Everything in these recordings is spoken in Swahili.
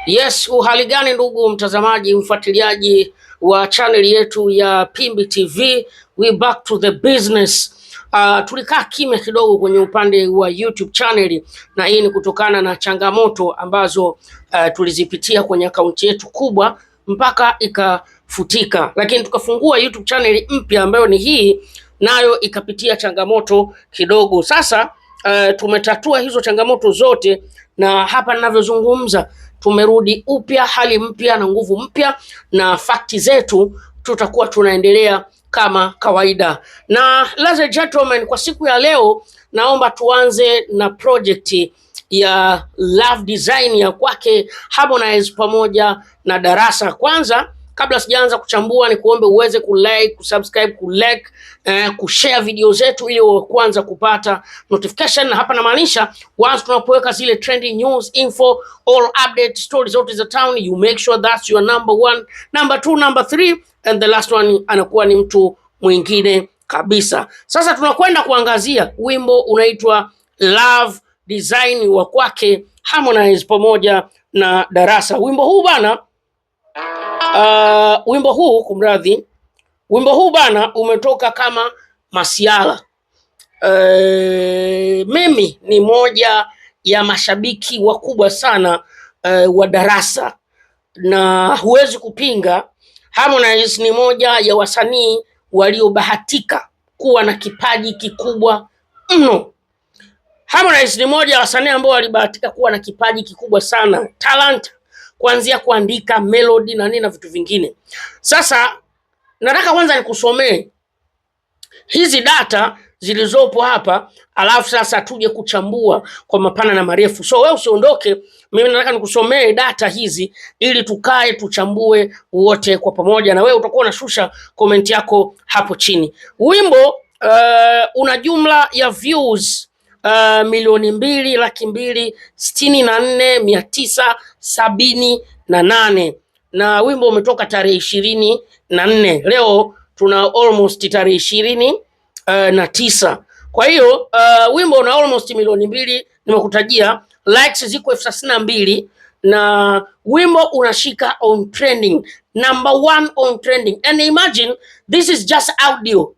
Yes, uhali gani ndugu mtazamaji, mfuatiliaji wa channel yetu ya Pimbi TV. We back to the business. Tulikaa kimya kidogo kwenye upande wa YouTube channel, na hii ni kutokana na changamoto ambazo tulizipitia kwenye akaunti yetu kubwa mpaka ikafutika, lakini tukafungua YouTube channel mpya ambayo ni hii, nayo ikapitia changamoto kidogo. Sasa tumetatua hizo changamoto zote, na hapa ninavyozungumza tumerudi upya, hali mpya na nguvu mpya, na fakti zetu tutakuwa tunaendelea kama kawaida. Na ladies and gentlemen, kwa siku ya leo naomba tuanze na project ya Love Design ya kwake Harmonize pamoja na Darasa. Kwanza kabla sijaanza kuchambua, ni kuombe uweze kulike, kusubscribe, kushare video zetu ili uwe kwanza kupata notification. Na hapa namaanisha once tunapoweka zile trending news, info, all update stories zote za town, you make sure that's your number 1, number 2, number 3, and the last one anakuwa ni mtu mwingine kabisa. Sasa tunakwenda kuangazia wimbo unaitwa Love Design wa kwake Harmonize pamoja na Darasa. Wimbo huu bana wimbo huu bana umetoka kama masiala. Mimi ni moja ya mashabiki wakubwa sana wa Darasa, na huwezi kupinga Harmonize ni moja ya wasanii waliobahatika kuwa na kipaji kikubwa mno. Harmonize ni moja ya wasanii ambao walibahatika kuwa na kipaji kikubwa sana, talent, kuanzia kuandika melody na nini na vitu vingine. Sasa nataka kwanza nikusomee hizi data zilizopo hapa, alafu sasa tuje kuchambua kwa mapana na marefu. So wewe usiondoke, mimi nataka nikusomee data hizi ili tukae tuchambue wote kwa pamoja, na wewe utakuwa unashusha comment yako hapo chini. Wimbo una jumla ya views milioni 2,264,978, na wimbo umetoka tarehe 24. Leo tuna almost tarehe 29. Kwa hiyo wimbo una almost milioni 2, nimekutajia likes ziko 32, na wimbo unashika on trending, number 1 on trending. And imagine this is just audio.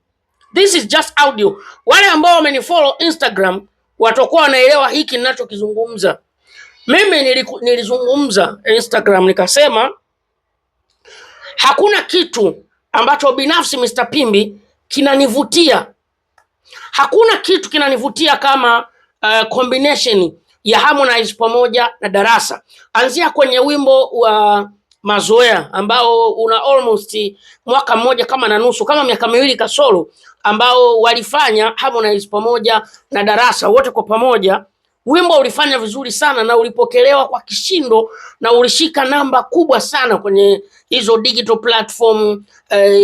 This is just audio. Wale ambao wamenifollow Instagram watakuwa wanaelewa hiki ninachokizungumza. Mimi nilizungumza Instagram nikasema hakuna kitu ambacho binafsi Mr. Pimbi kinanivutia. Hakuna kitu kinanivutia kama combination ya Harmonize pamoja na Darasa. Anzia kwenye wimbo wa Mazoea ambao una almost mwaka mmoja kama na nusu, kama miaka 2 kasoro, ambao walifanya Harmonize pamoja na Darasa wote kwa pamoja. Wimbo ulifanya vizuri sana na ulipokelewa kwa kishindo, na ulishika namba kubwa sana kwenye hizo digital platform,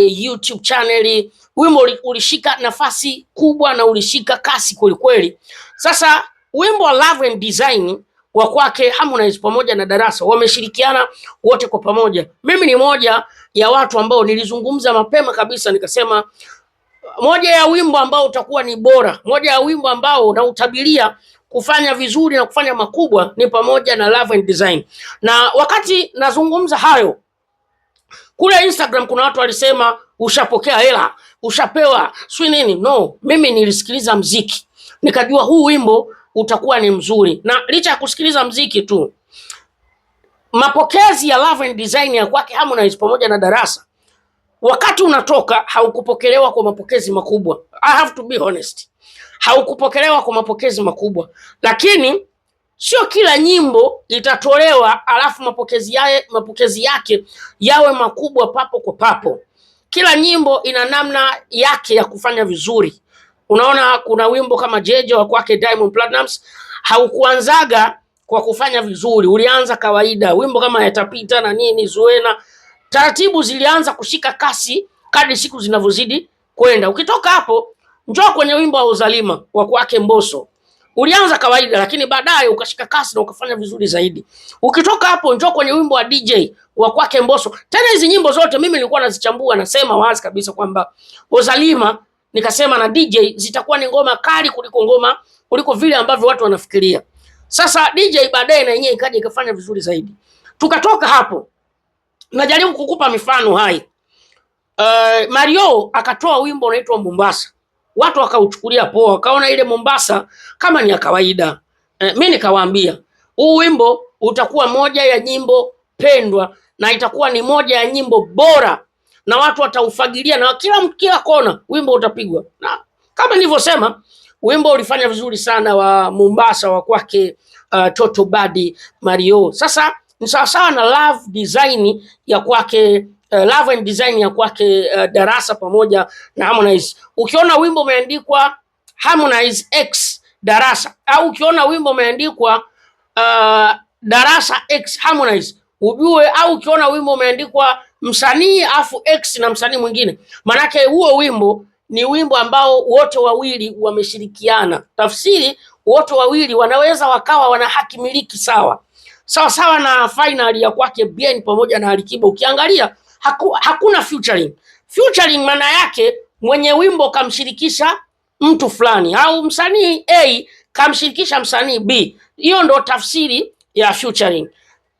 YouTube channel. Wimbo ulishika nafasi kubwa na ulishika kasi kweli. Sasa wimbo wa Love and Design wa kwake Harmonize pamoja na Darasa wameshirikiana wote kwa pamoja. Mimi ni moja ya watu ambao nilizungumza mapema kabisa nikasema moja ya wimbo ambao utakuwa ni bora, moja ya wimbo ambao nautabiria kufanya vizuri na kufanya makubwa ni pamoja na Love and Design. Na wakati nazungumza hayo, kule Instagram kuna watu walisema ushapokea hela, ushapewa swi nini. No, mimi nilisikiliza mziki nikajua huu wimbo utakuwa ni mzuri, na licha ya kusikiliza mziki tu, mapokezi ya Love and Design ya kwake Harmonize pamoja na Darasa wakati unatoka haukupokelewa kwa mapokezi makubwa. I have to be honest, haukupokelewa kwa mapokezi makubwa, lakini sio kila nyimbo itatolewa alafu mapokezi yake yawe makubwa papo kwa papo. Kila nyimbo ina namna yake ya kufanya vizuri. Unaona, kuna wimbo kama Jeje wa kwake Diamond Platnumz haukuanzaga kwa kufanya vizuri, ulianza kawaida. Wimbo kama Yatapita na nini, Zuena, taratibu zilianza kushika kasi kadri siku zinavyozidi kwenda. Ukitoka hapo njoo kwenye wimbo wa Uzalima wa kwake Mbosso, ulianza kawaida lakini baadaye ukashika kasi na ukafanya vizuri zaidi. Ukitoka hapo njoo kwenye wimbo wa DJ wa kwake Mbosso. Tena hizi nyimbo zote mimi nilikuwa nazichambua, nasema wazi kabisa kwamba Uzalima nikasema na DJ zitakuwa ni ngoma kali kuliko vile ambavyo watu wanafikiria. Sasa DJ baadaye na yenyewe ikaja ikafanya vizuri zaidi. Tukatoka hapo, najaribu kukupa mifano hai. Mario akatoa wimbo unaitwa Mombasa, watu wakauchukulia poa, wakaona ile Mombasa kama ni ya kawaida. Mimi nikawaambia huu wimbo utakuwa moja ya nyimbo pendwa na itakuwa ni moja ya nyimbo bora, na watu wataufagilia, na kila kona wimbo utapigwa. Na kama nilivyosema, wimbo ulifanya vizuri sana wa Mombasa wa kwake Toto Badi Mario. Sasa ni sawasawa na Love Design ya kwake Love and Design ya kwake Darasa pamoja na Harmonize. Ukiona wimbo umeandikwa Harmonize X Darasa, au ukiona wimbo umeandikwa Darasa X Harmonize, ujue, au ukiona wimbo umeandikwa msanii afu X na msanii mwingine, manake huo wimbo ni wimbo ambao wote wawili wameshirikiana. Tafsiri, wote wawili wanaweza wakawa wana haki miliki sawa sawa na final ya kwake Bien pamoja na Alikiba. Ukiangalia hakuna featuring. Featuring maana yake mwenye wimbo kamshirikisha mtu fulani, au msanii A kamshirikisha msanii B. Hiyo ndo tafsiri ya featuring.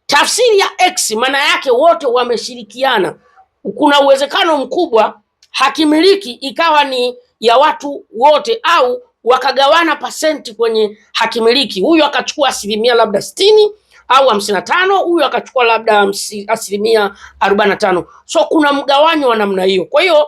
Tafsiri ya X maana yake wote wameshirikiana. Kuna uwezekano mkubwa hakimiliki ikawa ni ya watu wote, au wakagawana pasenti kwenye hakimiliki. Huyu akachukua asilimia labda 60 au 55, huyu akachukua labda asilimia 45. So kuna mgawanyo wa namna hiyo. Kwa hiyo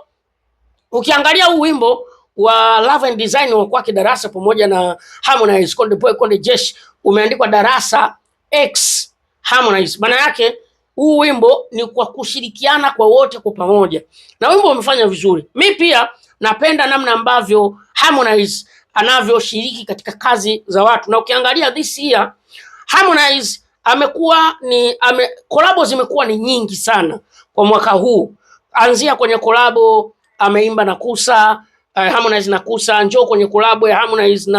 ukiangalia huu wimbo wa Love and Design wa kwake Darasa pamoja na Harmonize, Konde Boy Konde Jeshi, umeandikwa Darasa X Harmonize, maana yake huu wimbo ni kwa kushirikiana kwa wote kwa pamoja, na wimbo umefanya vizuri. Mi pia napenda namna ambavyo Harmonize anavyoshiriki katika kazi za watu, na ukiangalia this year Harmonize kolabo zimekuwa ni nyingi sana kwa mwaka huu. Anzia kwenye kolabo ameimba na Kusa, Harmonize na Kusa, njoo kwenye kolabo ya Harmonize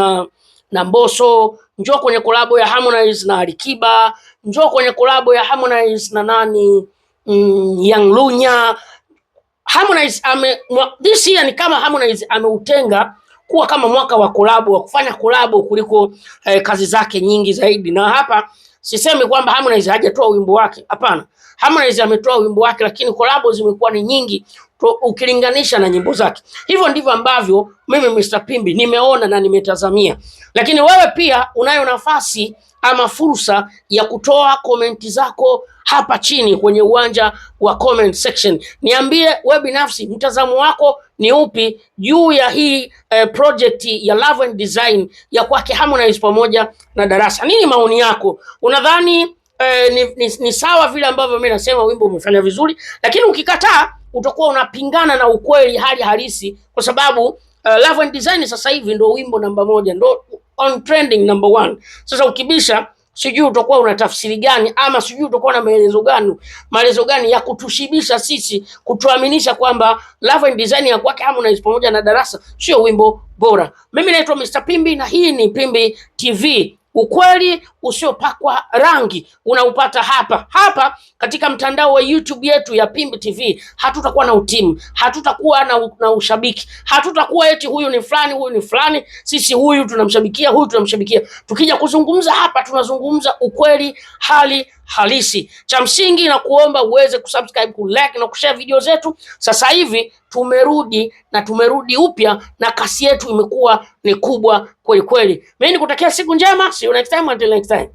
na Mbosso, njoo kwenye kolabo ya Harmonize na Alikiba, njoo kwenye kolabo ya Harmonize na nani, Young Lunya. Harmonize this year ni kama Harmonize ameutenga kuwa kama mwaka wa kolabo, wa kufanya kolabo kuliko kazi zake nyingi zaidi. Na hapa sisemi kwamba Harmonize hajatoa wimbo wake, hapana. Harmonize ametoa wimbo wake, lakini kolabo zimekuwa ni nyingi ukilinganisha na nyimbo zake. Hivyo ndivyo ambavyo mimi Mr. Pimbi nimeona na nimetazamia. Lakini wewe pia unayo nafasi ama fursa ya kutoa komenti zako hapa chini kwenye uwanja wa comment section. Niambie wewe binafsi mtazamo wako ni upi juu ya hii project ya Love and Design ya kwake Harmonize pamoja na Darasa. Nini maoni yako? Unadhani ni sawa vile ambavyo mimi nasema wimbo umefanya vizuri, lakini ukikataa utakuwa unapingana na ukweli hali halisi, kwa sababu Love and Design sasa hivi ndo wimbo namba 1, ndo on trending number 1. Sasa ukibisha, sijui utakuwa una tafsiri gani, ama sijui utakuwa na maelezo gani ya kutushibisha sisi, kutuaminisha kwamba Love and Design ya kwake Harmonize pamoja na Darasa sio wimbo bora. Mimi naitwa Mr. Pimbi na hii ni Pimbi TV. Ukweli usiopakwa rangi unaupata hapa katika mtandao wa YouTube yetu ya Pimbi TV. Hatutakuwa na utimu, hatutakuwa na ushabiki, hatutakuwa eti huyu ni fulani. Sisi huyu tunamshabikia, huyu tunamshabikia. Tukija kuzungumza hapa, tunazungumza ukweli hali halisi. Cha msingi na kuomba uweze kusubscribe, kulike na kushare video zetu. Sasa hivi tumerudi upya na kasi yetu imekuwa ni kubwa kweli kweli. Mimi nikutakia siku njema. See you next time, until next time.